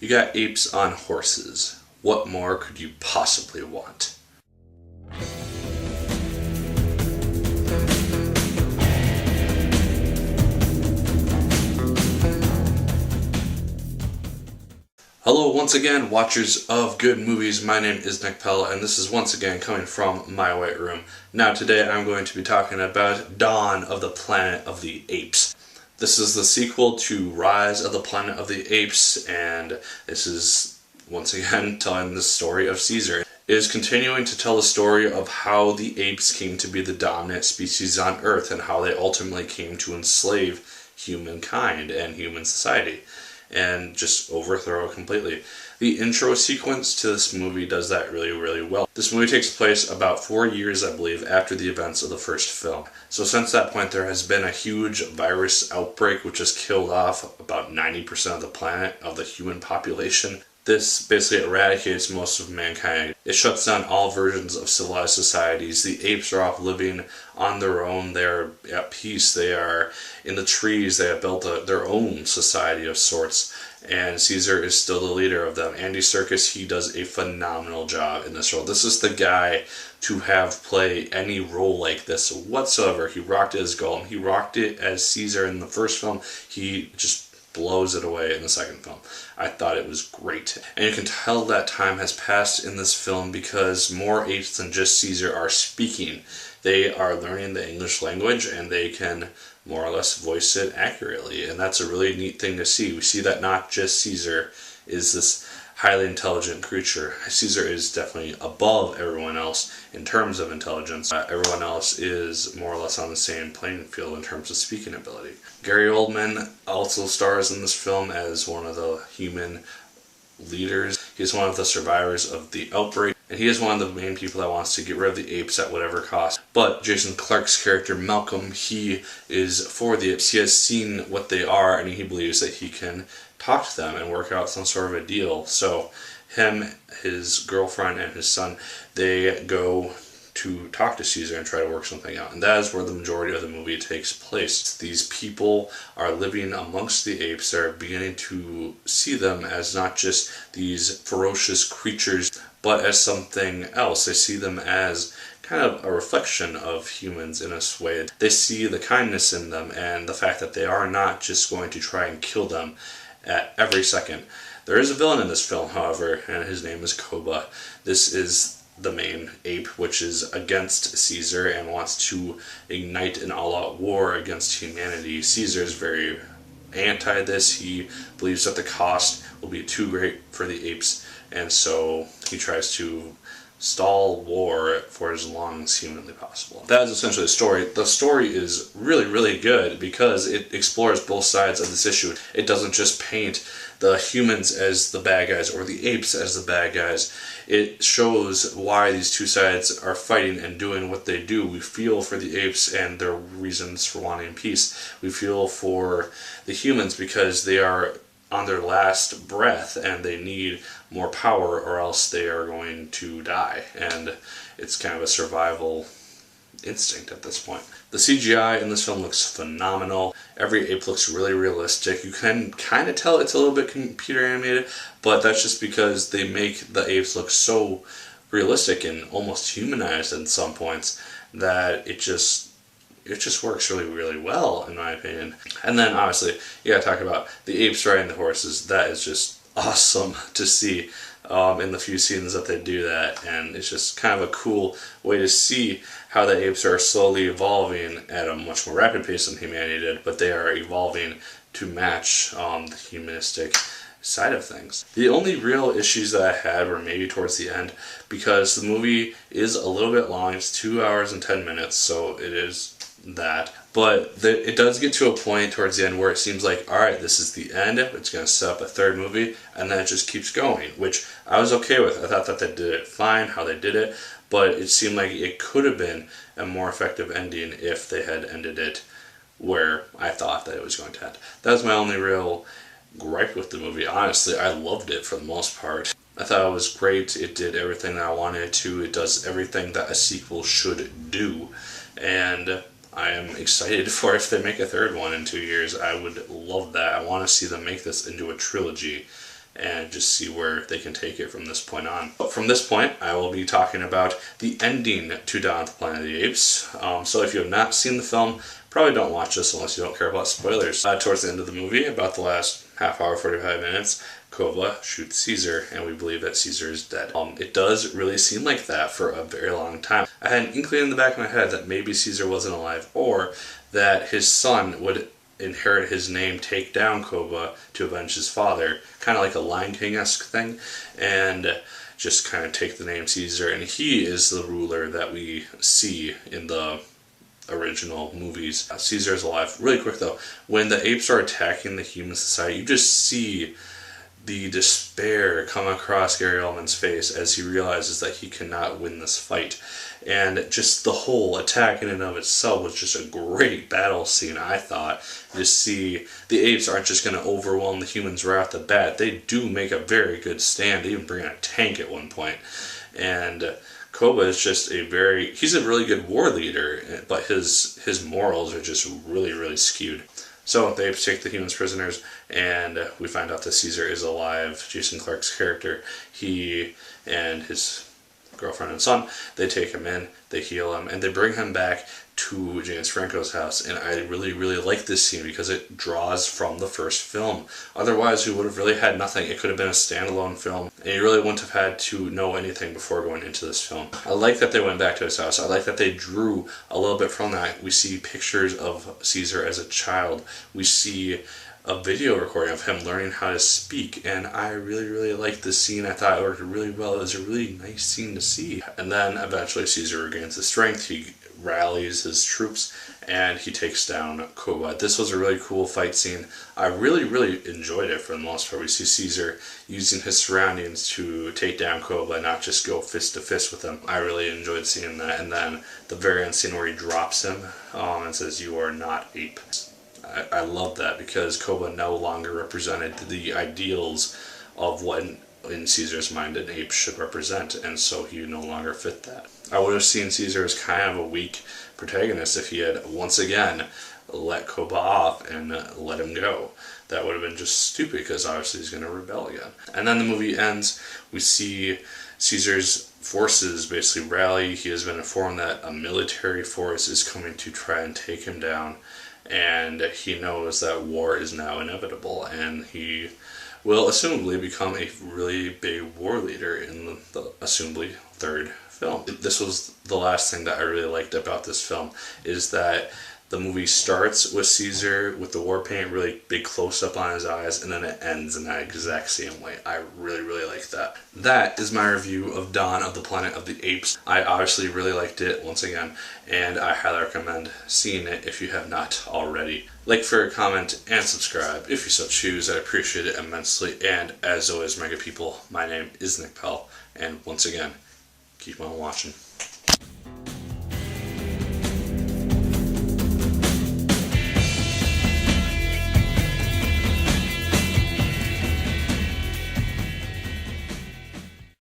You got apes on horses. What more could you possibly want? Hello once again, watchers of good movies. My name is Nick Pell, and this is once again coming from my white room. Now today I'm going to be talking about Dawn of the Planet of the Apes. This is the sequel to Rise of the Planet of the Apes, and this is once again telling the story of Caesar. It is continuing to tell the story of how the apes came to be the dominant species on Earth and how they ultimately came to enslave humankind and human society and just overthrow it completely. The intro sequence to this movie does that really, really well. This movie takes place about 4 years, I believe, after the events of the first film. So since that point, there has been a huge virus outbreak which has killed off about 90% of the planet, of the human population. This basically eradicates most of mankind. It shuts down all versions of civilized societies. The apes are off living on their own. They are at peace. They are in the trees. They have built their own society of sorts. And Caesar is still the leader of them. Andy Serkis, he does a phenomenal job in this role. This is the guy to have play any role like this whatsoever. He rocked it as Gollum. He rocked it as Caesar in the first film. He just blows it away in the second film. I thought it was great. And you can tell that time has passed in this film because more apes than just Caesar are speaking. They are learning the English language and they can more or less voice it accurately. And that's a really neat thing to see. We see that not just Caesar is this highly intelligent creature. Caesar is definitely above everyone else in terms of intelligence. Everyone else is more or less on the same playing field in terms of speaking ability. Gary Oldman also stars in this film as one of the human leaders. He's one of the survivors of the outbreak, and he is one of the main people that wants to get rid of the apes at whatever cost. But Jason Clarke's character, Malcolm, he is for the apes. He has seen what they are, and he believes that he can talk to them and work out some sort of a deal. So him, his girlfriend, and his son, they go to talk to Caesar and try to work something out. And that is where the majority of the movie takes place. These people are living amongst the apes. They're beginning to see them as not just these ferocious creatures, but as something else. They see them as kind of a reflection of humans in a way. They see the kindness in them and the fact that they are not just going to try and kill them at every second. There is a villain in this film, however, and his name is Koba. This is the main ape, which is against Caesar and wants to ignite an all-out war against humanity. Caesar is very anti this. He believes that the cost will be too great for the apes, and so he tries to stall war for as long as humanly possible. That is essentially the story. The story is really, really good because it explores both sides of this issue. It doesn't just paint the humans as the bad guys or the apes as the bad guys. It shows why these two sides are fighting and doing what they do. We feel for the apes and their reasons for wanting peace. We feel for the humans because they are on their last breath and they need more power or else they are going to die. And it's kind of a survival instinct at this point. The CGI in this film looks phenomenal. Every ape looks really realistic. You can kind of tell it's a little bit computer animated, but that's just because they make the apes look so realistic and almost humanized in some points that it just works really, really well, in my opinion. And then, obviously, you gotta talk about the apes riding the horses. That is just awesome to see in the few scenes that they do that. And it's just kind of a cool way to see how the apes are slowly evolving at a much more rapid pace than humanity did, but they are evolving to match the humanistic side of things. The only real issues that I had were maybe towards the end, because the movie is a little bit long. It's 2 hours and 10 minutes, so it is that. But it does get to a point towards the end where it seems like, alright, this is the end, it's going to set up a third movie, and then it just keeps going, which I was okay with. I thought that they did it fine, how they did it, but it seemed like it could have been a more effective ending if they had ended it where I thought that it was going to end. That was my only real gripe with the movie. Honestly, I loved it for the most part. I thought it was great. It did everything that I wanted it to. It does everything that a sequel should do. And I am excited for if they make a third one in 2 years. I would love that. I want to see them make this into a trilogy. and just see where they can take it from this point on. But from this point, I will be talking about the ending to Dawn of the Planet of the Apes. So if you have not seen the film, probably don't watch this unless you don't care about spoilers. Towards the end of the movie, about the last half hour, 45 minutes, Koba shoots Caesar, and we believe that Caesar is dead. It does really seem like that for a very long time. I had an inkling in the back of my head that maybe Caesar wasn't alive, or that his son would inherit his name, take down Koba to avenge his father, kind of like a Lion King-esque thing, and just kind of take the name Caesar, and he is the ruler that we see in the original movies. Caesar is alive. Really quick though, when the apes are attacking the human society, you just see the despair come across Gary Oldman's face as he realizes that he cannot win this fight. And just the whole attack in and of itself was just a great battle scene, I thought. You see, the apes aren't just going to overwhelm the humans right off the bat. They do make a very good stand. They even bring in a tank at one point. And Koba is just he's a really good war leader, but his morals are just really, really skewed. So the apes take the humans prisoners, and we find out that Caesar is alive. Jason Clarke's character, he and his girlfriend and son, they take him in, they heal him, and they bring him back to James Franco's house. And I really, really like this scene because it draws from the first film. Otherwise, we would have really had nothing. It could have been a standalone film, and you really wouldn't have had to know anything before going into this film. I like that they went back to his house. I like that they drew a little bit from that. We see pictures of Caesar as a child. We see a video recording of him learning how to speak, and I really, really liked this scene. I thought it worked really well. It was a really nice scene to see. And then eventually Caesar regains his strength. He rallies his troops, and he takes down Koba. This was a really cool fight scene. I really, really enjoyed it for the most part. We see Caesar using his surroundings to take down Koba, not just go fist to fist with him. I really enjoyed seeing that. And then the very end scene where he drops him and says, "You are not ape." I love that because Koba no longer represented the ideals of what in Caesar's mind an ape should represent, and so he no longer fit that. I would have seen Caesar as kind of a weak protagonist if he had once again let Koba off and let him go. That would have been just stupid because obviously he's going to rebel again. And then the movie ends. We see Caesar's forces basically rally. He has been informed that a military force is coming to try and take him down, and he knows that war is now inevitable, and he will assumably become a really big war leader in the assumably third film. This was the last thing that I really liked about this film, is that the movie starts with Caesar with the war paint, really big close-up on his eyes, and then it ends in that exact same way. I really, really like that. That is my review of Dawn of the Planet of the Apes. I obviously really liked it, once again, and I highly recommend seeing it if you have not already. Like, favorite, comment, and subscribe if you so choose. I appreciate it immensely. And as always, mega people, my name is Nick Pell, and once again, keep on watching.